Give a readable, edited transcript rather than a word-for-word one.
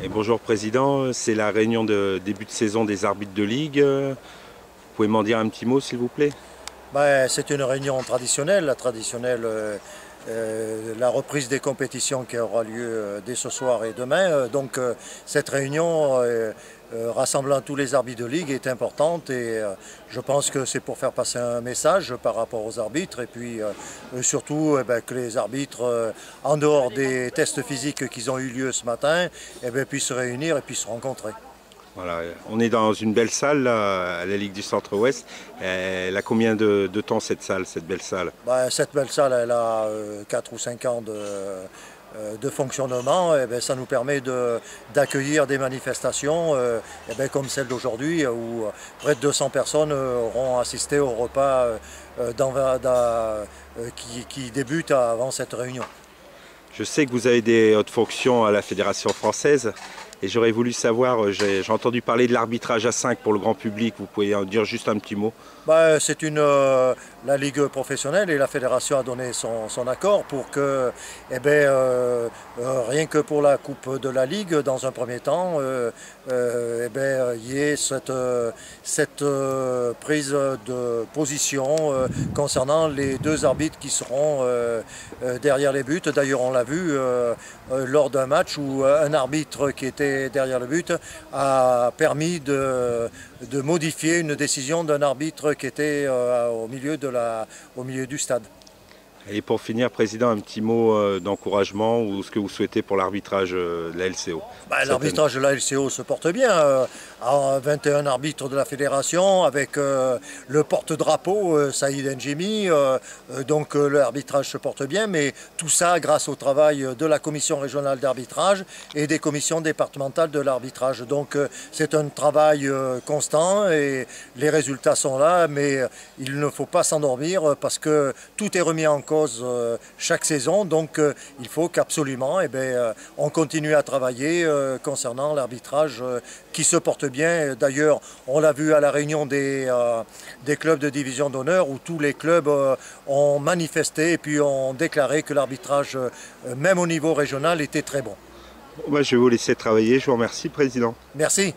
Et bonjour Président, c'est la réunion de début de saison des arbitres de ligue. Vous pouvez m'en dire un petit mot s'il vous plaît? C'est une réunion traditionnelle, la reprise des compétitions qui aura lieu dès ce soir et demain. Cette réunion rassemblant tous les arbitres de ligue est importante et je pense que c'est pour faire passer un message par rapport aux arbitres et puis surtout que les arbitres, en dehors des tests physiques qui ont eu lieu ce matin, puissent se réunir et puissent se rencontrer. Voilà, on est dans une belle salle là, à la Ligue du Centre-Ouest. Elle a combien de temps cette salle, cette belle salle? Cette belle salle, elle a 4 ou 5 ans de fonctionnement. Ça nous permet d'accueillir des manifestations comme celle d'aujourd'hui où près de 200 personnes auront assisté au repas qui débute avant cette réunion. Je sais que vous avez des hautes fonctions à la Fédération française et j'aurais voulu savoir, j'ai entendu parler de l'arbitrage à 5 pour le grand public, vous pouvez en dire juste un petit mot? La Ligue professionnelle et la Fédération a donné son accord pour que, rien que pour la Coupe de la Ligue, dans un premier temps, il y ait cette prise de position concernant les deux arbitres qui seront derrière les buts. D'ailleurs, on l'a vu lors d'un match où un arbitre qui était derrière le but a permis de modifier une décision d'un arbitre qui était au milieu du stade. Et pour finir, Président, un petit mot d'encouragement ou ce que vous souhaitez pour l'arbitrage de la LCO? L'arbitrage de la LCO se porte bien. 21 arbitres de la fédération avec le porte-drapeau Saïd Njimi. L'arbitrage se porte bien, mais tout ça grâce au travail de la commission régionale d'arbitrage et des commissions départementales de l'arbitrage. Donc c'est un travail constant et les résultats sont là, mais il ne faut pas s'endormir parce que tout est remis en cause chaque saison. Donc il faut qu'absolument on continue à travailler concernant l'arbitrage qui se porte bien. D'ailleurs, on l'a vu à la réunion des clubs de division d'honneur où tous les clubs ont manifesté et puis ont déclaré que l'arbitrage, même au niveau régional, était très bon. Je vais vous laisser travailler. Je vous remercie, Président. Merci.